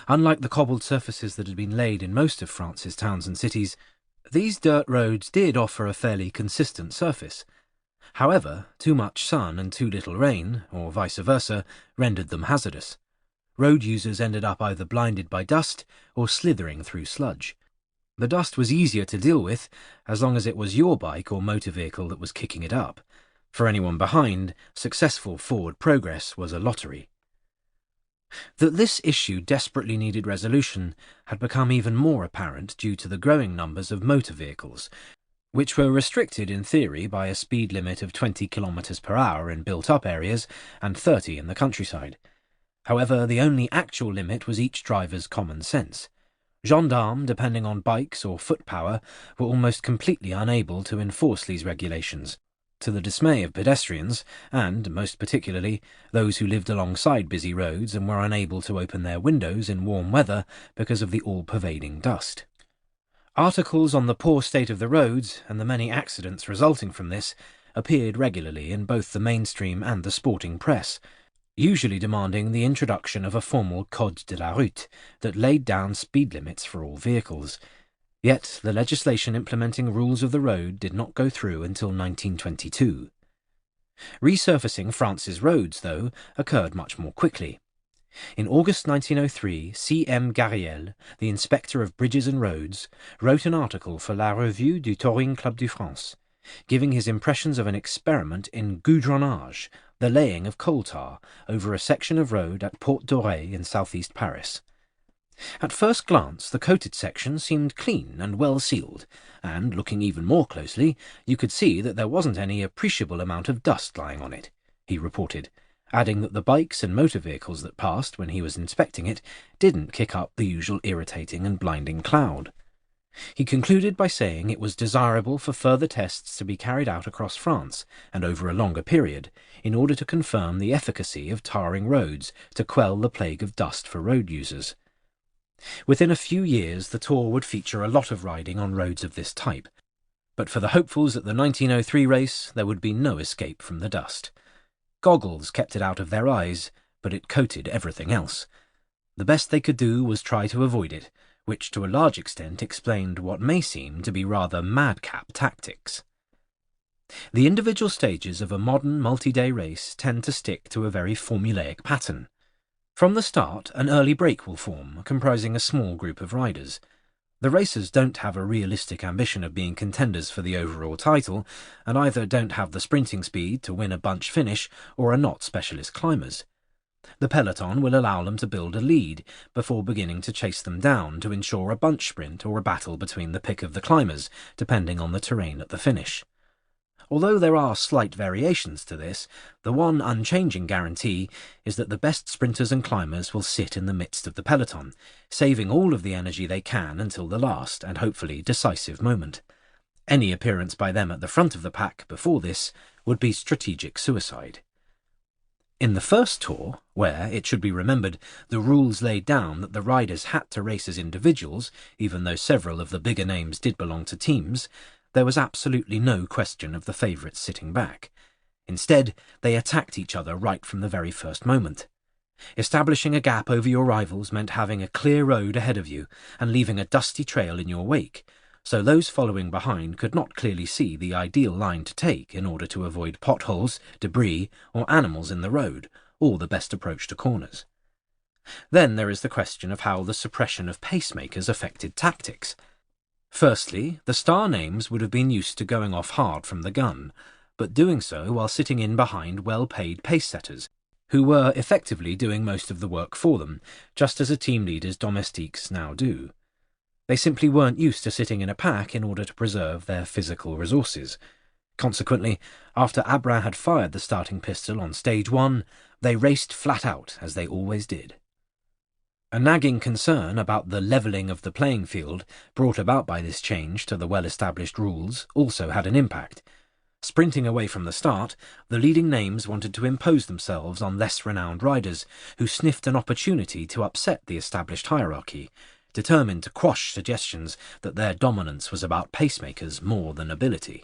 Unlike the cobbled surfaces that had been laid in most of France's towns and cities, these dirt roads did offer a fairly consistent surface. However, too much sun and too little rain, or vice versa, rendered them hazardous. Road users ended up either blinded by dust or slithering through sludge. The dust was easier to deal with as long as it was your bike or motor vehicle that was kicking it up. For anyone behind, successful forward progress was a lottery. That this issue desperately needed resolution had become even more apparent due to the growing numbers of motor vehicles, which were restricted in theory by a speed limit of 20 kilometers per hour in built-up areas and 30 in the countryside. However, the only actual limit was each driver's common sense. Gendarmes, depending on bikes or foot power, were almost completely unable to enforce these regulations, to the dismay of pedestrians and, most particularly, those who lived alongside busy roads and were unable to open their windows in warm weather because of the all-pervading dust. Articles on the poor state of the roads and the many accidents resulting from this appeared regularly in both the mainstream and the sporting press, usually demanding the introduction of a formal Code de la route that laid down speed limits for all vehicles. Yet the legislation implementing rules of the road did not go through until 1922. Resurfacing France's roads, though, occurred much more quickly. In August 1903, C.M. Garin, the inspector of bridges and roads, wrote an article for La Revue du Touring Club de France, giving his impressions of an experiment in goudronnage, the laying of coal tar, over a section of road at Porte Dorée in southeast Paris. At first glance, the coated section seemed clean and well sealed, and, looking even more closely, you could see that there wasn't any appreciable amount of dust lying on it, he reported, adding that the bikes and motor vehicles that passed when he was inspecting it didn't kick up the usual irritating and blinding cloud. He concluded by saying it was desirable for further tests to be carried out across France and over a longer period, in order to confirm the efficacy of tarring roads to quell the plague of dust for road users. Within a few years, the Tour would feature a lot of riding on roads of this type, but for the hopefuls at the 1903 race, there would be no escape from the dust. Goggles kept it out of their eyes, but it coated everything else. The best they could do was try to avoid it, which to a large extent explained what may seem to be rather madcap tactics. The individual stages of a modern multi-day race tend to stick to a very formulaic pattern. From the start, an early break will form, comprising a small group of riders. The racers don't have a realistic ambition of being contenders for the overall title, and either don't have the sprinting speed to win a bunch finish or are not specialist climbers. The peloton will allow them to build a lead before beginning to chase them down to ensure a bunch sprint or a battle between the pick of the climbers, depending on the terrain at the finish. Although there are slight variations to this, the one unchanging guarantee is that the best sprinters and climbers will sit in the midst of the peloton, saving all of the energy they can until the last and hopefully decisive moment. Any appearance by them at the front of the pack before this would be strategic suicide. In the first Tour, where, it should be remembered, the rules laid down that the riders had to race as individuals, even though several of the bigger names did belong to teams, there was absolutely no question of the favourites sitting back. Instead, they attacked each other right from the very first moment. Establishing a gap over your rivals meant having a clear road ahead of you and leaving a dusty trail in your wake, so those following behind could not clearly see the ideal line to take in order to avoid potholes, debris, or animals in the road, or the best approach to corners. Then there is the question of how the suppression of pacemakers affected tactics. Firstly, the star names would have been used to going off hard from the gun, but doing so while sitting in behind well-paid pace-setters, who were effectively doing most of the work for them, just as a team leader's domestiques now do. They simply weren't used to sitting in a pack in order to preserve their physical resources. Consequently, after Abra had fired the starting pistol on stage 1, they raced flat out, as they always did. A nagging concern about the levelling of the playing field brought about by this change to the well-established rules also had an impact. Sprinting away from the start, the leading names wanted to impose themselves on less renowned riders who sniffed an opportunity to upset the established hierarchy, determined to quash suggestions that their dominance was about pacemakers more than ability.